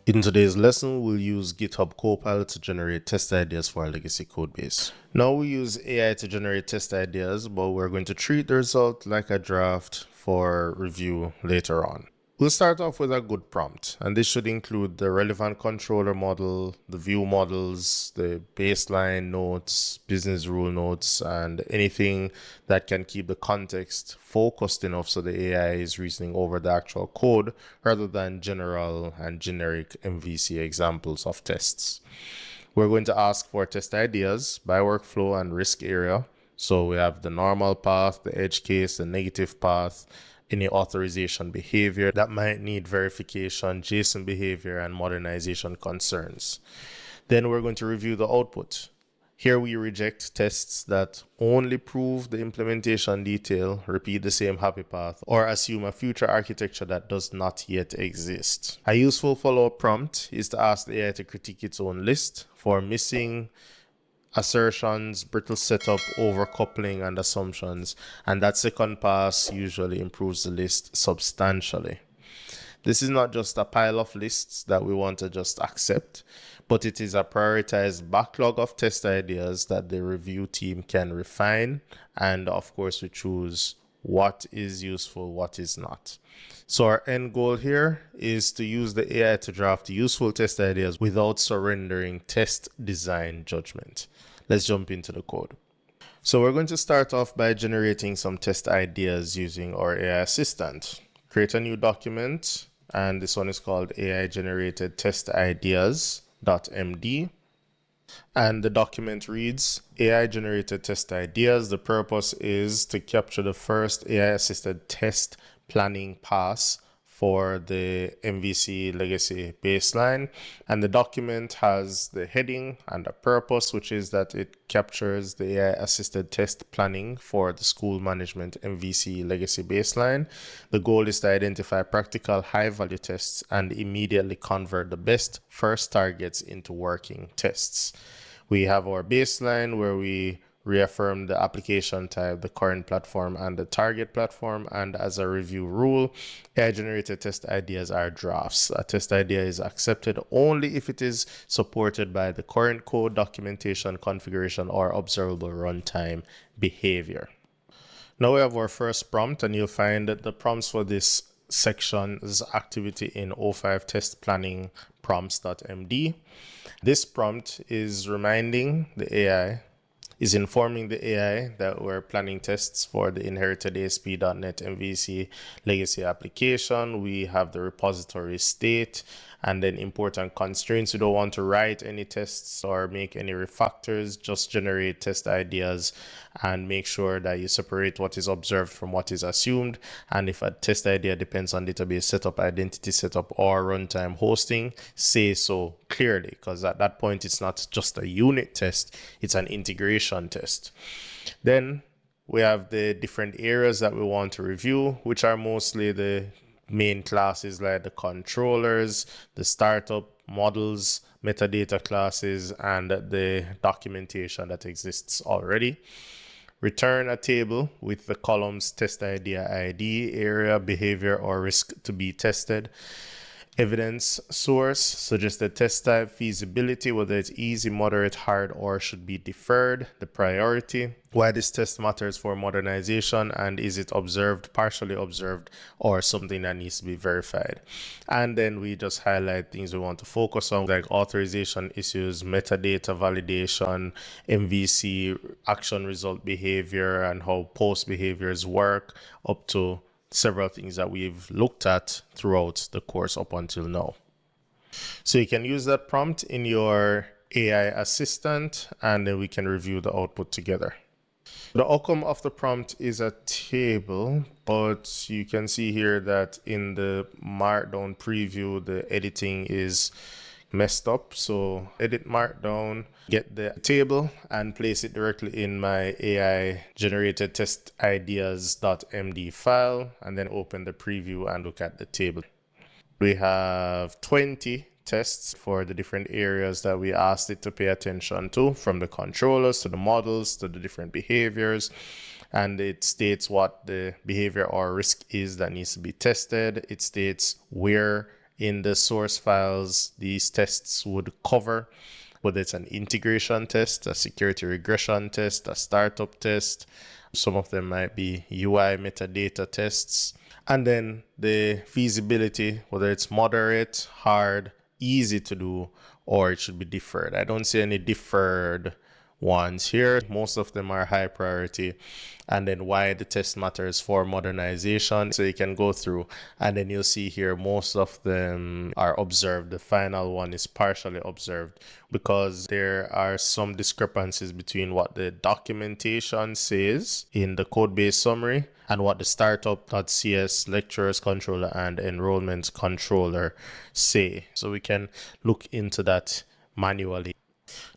In today's lesson, we'll use GitHub Copilot to generate test ideas for our legacy codebase. Now we use AI to generate test ideas, but we're going to treat the result like a draft for review later on. We'll start off with a good prompt, and this should include the relevant controller model, the view models, the baseline notes, business rule notes, and anything that can keep the context focused enough so the AI is reasoning over the actual code rather than general and generic MVC examples of tests. We're going to ask for test ideas by workflow and risk area. So we have the normal path, the edge case, the negative path, any authorization behavior that might need verification, JSON behavior, and modernization concerns. Then we're going to review the output. Here we reject tests that only prove the implementation detail, repeat the same happy path, or assume a future architecture that does not yet exist. A useful follow-up prompt is to ask the AI to critique its own list for missing assertions, brittle setup, overcoupling, and assumptions, and that second pass usually improves the list substantially. This is not just a pile of lists that we want to just accept, but it is a prioritized backlog of test ideas that the review team can refine, and of course we choose what is useful, what is not. So our end goal here is to use the AI to draft useful test ideas without surrendering test design judgment. Let's jump into the code. So we're going to start off by generating some test ideas using our AI assistant. Create a new document, and this one is called AI generated test ideas.md. And the document reads, AI generated test ideas. The purpose is to capture the first AI assisted test planning pass for the MVC legacy baseline. And the document has the heading and the purpose, which is that it captures the AI assisted test planning for the school management MVC legacy baseline. The goal is to identify practical high value tests and immediately convert the best first targets into working tests. We have our baseline where we reaffirm the application type, the current platform, and the target platform. And as a review rule, AI-generated test ideas are drafts. A test idea is accepted only if it is supported by the current code, documentation, configuration, or observable runtime behavior. Now we have our first prompt, and you'll find that the prompts for this section's activity in O5 test planning prompts.md. This prompt is reminding the AI, is informing the AI that we're planning tests for the inherited ASP.NET MVC legacy application. We have the repository state and then important constraints. You don't want to write any tests or make any refactors, just generate test ideas and make sure that you separate what is observed from what is assumed. And if a test idea depends on database setup, identity setup, or runtime hosting, say so clearly, because at that point, it's not just a unit test, it's an integration test. Then we have the different areas that we want to review, which are mostly the main classes like the controllers, the startup models, metadata classes, and the documentation that exists already. Return a table with the columns test idea ID, area, behavior, or risk to be tested. Evidence source, suggested test type, feasibility, whether it's easy, moderate, hard, or should be deferred, the priority, why this test matters for modernization, and is it observed, partially observed, or something that needs to be verified. And then we just highlight things we want to focus on, like authorization issues, metadata validation, MVC, action result behavior, and how post behaviors work, up to several things that we've looked at throughout the course up until now. So you can use that prompt in your AI assistant, and then we can review the output together. The outcome of the prompt is a table, but you can see here that in the Markdown preview, the editing is messed up. So edit Markdown, get the table and place it directly in my AI generated test ideas.md file, and then open the preview and look at the table. We have 20 tests for the different areas that we asked it to pay attention to, from the controllers to the models to the different behaviors. And it states what the behavior or risk is that needs to be tested. It states where in the source files these tests would cover, whether it's an integration test, a security regression test, a startup test. Some of them might be UI metadata tests. And then the feasibility, whether it's moderate, hard, easy to do, or it should be deferred. I don't see any deferred ones here. Most of them are high priority. And then why the test matters for modernization. So you can go through and then you'll see here most of them are observed. The final one is partially observed because there are some discrepancies between what the documentation says in the code base summary and what the startup.cs lecturers controller and enrollment controller say. So we can look into that manually.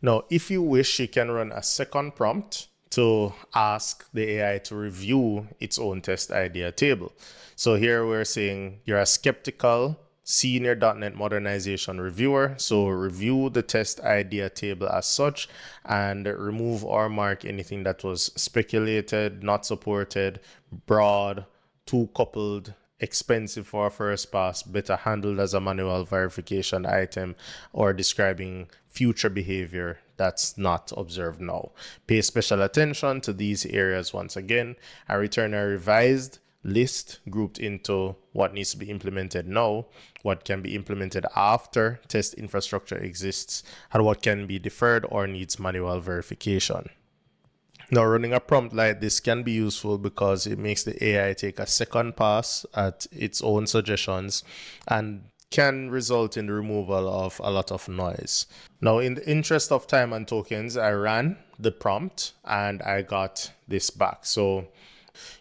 Now, if you wish, you can run a second prompt to ask the AI to review its own test idea table. So here we're saying you're a skeptical senior .NET modernization reviewer. So review the test idea table as such and remove or mark anything that was speculated, not supported, broad, too coupled, expensive for a first pass, better handled as a manual verification item, or describing future behavior that's not observed now. Pay special attention to these areas once again. I return a revised list grouped into what needs to be implemented now, what can be implemented after test infrastructure exists, and what can be deferred or needs manual verification. Now, running a prompt like this can be useful because it makes the AI take a second pass at its own suggestions and can result in the removal of a lot of noise. Now, in the interest of time and tokens, I ran the prompt and I got this back. So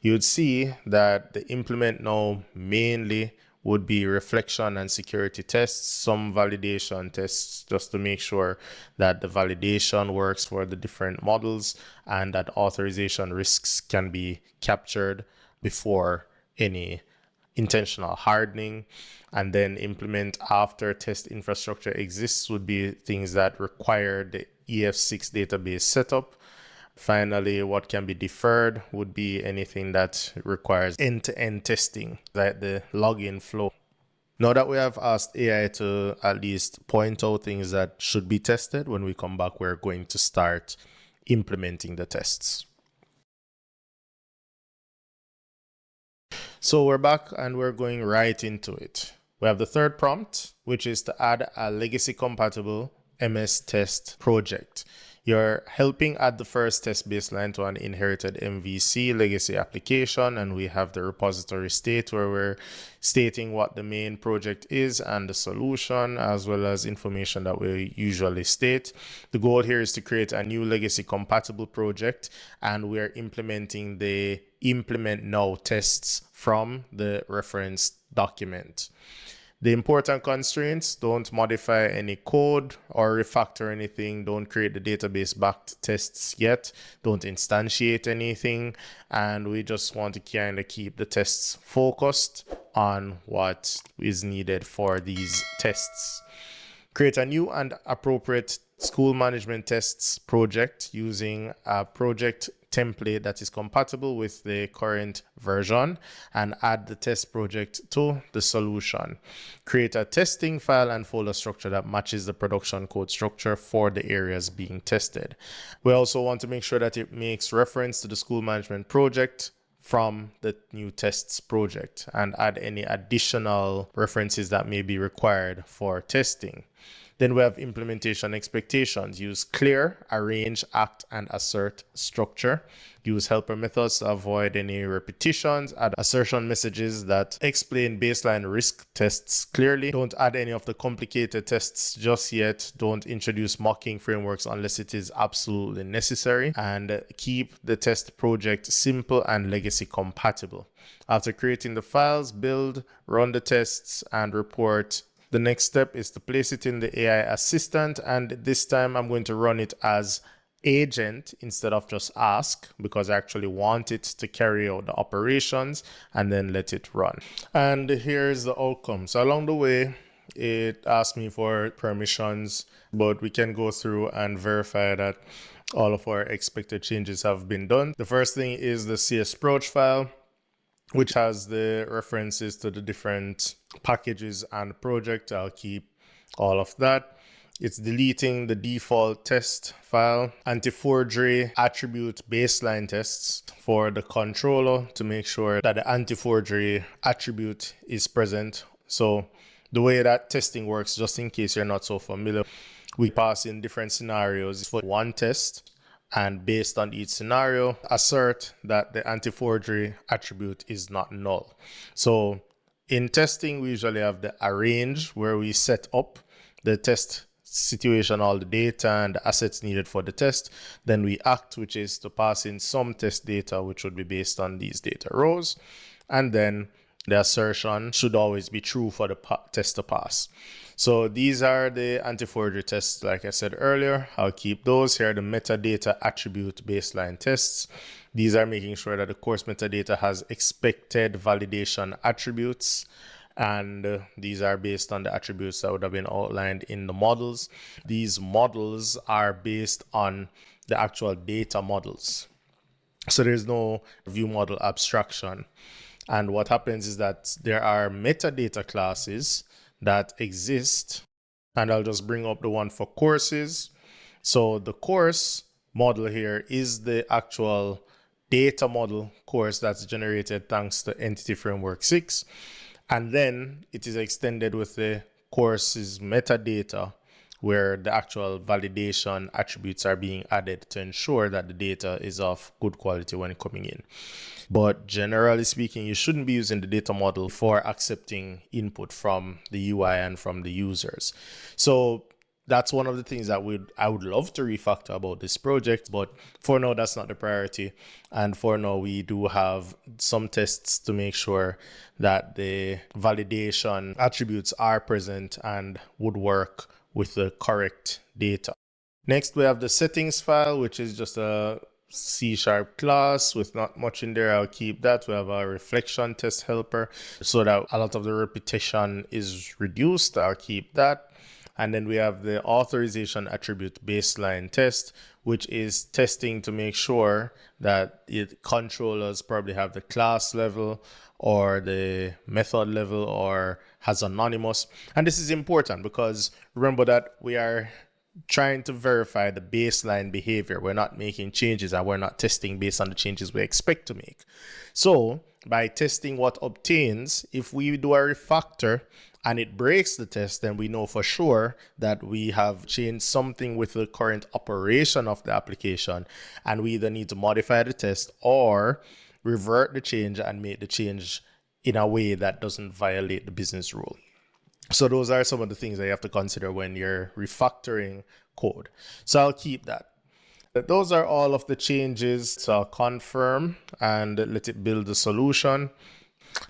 you'd see that the implement now mainly would be reflection and security tests, some validation tests just to make sure that the validation works for the different models and that authorization risks can be captured before any intentional hardening. And then implement after test infrastructure exists would be things that require the EF6 database setup. Finally, what can be deferred would be anything that requires end-to-end testing, like the login flow. Now that we have asked AI to at least point out things that should be tested, when we come back, we're going to start implementing the tests. So we're back and we're going right into it. We have the third prompt, which is to add a legacy compatible MSTest project. You're helping add the first test baseline to an inherited MVC legacy application, and we have the repository state where we're stating what the main project is and the solution, as well as information that we usually state. The goal here is to create a new legacy compatible project, and we're implementing the implement now tests from the reference document. The important constraints: don't modify any code or refactor anything. Don't create the database backed tests yet. Don't instantiate anything. And we just want to kind of keep the tests focused on what is needed for these tests. Create a new and appropriate school management tests project using a project template that is compatible with the current version and add the test project to the solution. Create a testing file and folder structure that matches the production code structure for the areas being tested. We also want to make sure that it makes reference to the school management project from the new tests project and add any additional references that may be required for testing. Then we have implementation expectations. Use clear, arrange, act, and assert structure. Use helper methods to avoid any repetitions. Add assertion messages that explain baseline risk tests clearly. Don't add any of the complicated tests just yet. Don't introduce mocking frameworks unless it is absolutely necessary. And keep the test project simple and legacy compatible. After creating the files, build, run the tests, and report. The next step is to place it in the AI assistant, and this time I'm going to run it as agent instead of just ask because I actually want it to carry out the operations and then let it run. And here's the outcome. So along the way, it asked me for permissions, but we can go through and verify that all of our expected changes have been done. The first thing is the CS approach file. which has the references to the different packages and project. I'll keep all of that. It's deleting the default test file, anti-forgery attribute baseline tests for the controller to make sure that the anti-forgery attribute is present. So the way that testing works, just in case you're not so familiar, we pass in different scenarios for one test, and based on each scenario, assert that the anti-forgery attribute is not null. So in testing, we usually have the arrange, where we set up the test situation, all the data and the assets needed for the test. Then we act, which is to pass in some test data, which would be based on these data rows. And then the assertion should always be true for the test to pass. So these are the anti-forgery tests, like I said earlier. I'll keep those. Here are the metadata attribute baseline tests. These are making sure that the course metadata has expected validation attributes. And these are based on the attributes that would have been outlined in the models. These models are based on the actual data models. So there's no view model abstraction. And what happens is that there are metadata classes that exist, and I'll just bring up the one for courses. So the course model here is the actual data model course that's generated thanks to Entity Framework 6. And then it is extended with the course's metadata, where the actual validation attributes are being added to ensure that the data is of good quality when coming in. But generally speaking, you shouldn't be using the data model for accepting input from the UI and from the users. So that's one of the things that I would love to refactor about this project, but for now, that's not the priority. And for now, we do have some tests to make sure that the validation attributes are present and would work with the correct data. Next, we have the settings file, which is just a C# class with not much in there. I'll keep that. We have a reflection test helper so that a lot of the repetition is reduced. I'll keep that. And then we have the authorization attribute baseline test, which is testing to make sure that the controllers probably have the class level or the method level or has anonymous. And this is important because remember that we are trying to verify the baseline behavior. We're not making changes and we're not testing based on the changes we expect to make. So by testing what obtains, if we do a refactor and it breaks the test, then we know for sure that we have changed something with the current operation of the application, and we either need to modify the test or revert the change and make the change in a way that doesn't violate the business rule. So those are some of the things that you have to consider when you're refactoring code. So I'll keep that. Those are all of the changes. So I'll confirm and let it build the solution.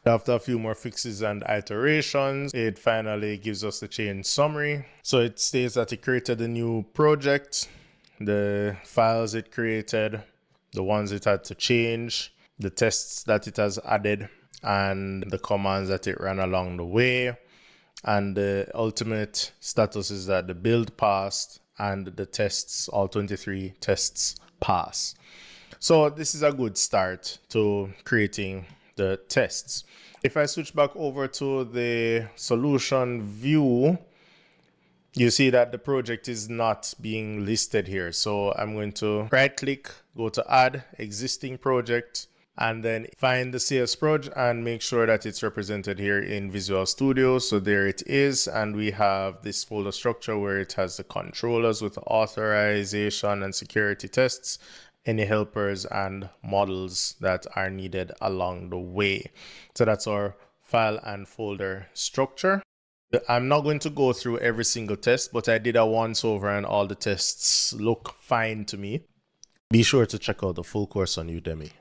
After a few more fixes and iterations, it finally gives us the change summary. So it states that it created a new project, the files it created, the ones it had to change, the tests that it has added, and the commands that it ran along the way. And the ultimate status is that the build passed and the tests, all 23 tests, pass. So this is a good start to creating the tests. If I switch back over to the solution view, you see that the project is not being listed here. So I'm going to right click, go to add existing project, and then find the CS project and make sure that it's represented here in Visual Studio. So there it is. And we have this folder structure where it has the controllers with the authorization and security tests, any helpers and models that are needed along the way. So that's our file and folder structure. I'm not going to go through every single test, but I did a once over and all the tests look fine to me. Be sure to check out the full course on Udemy.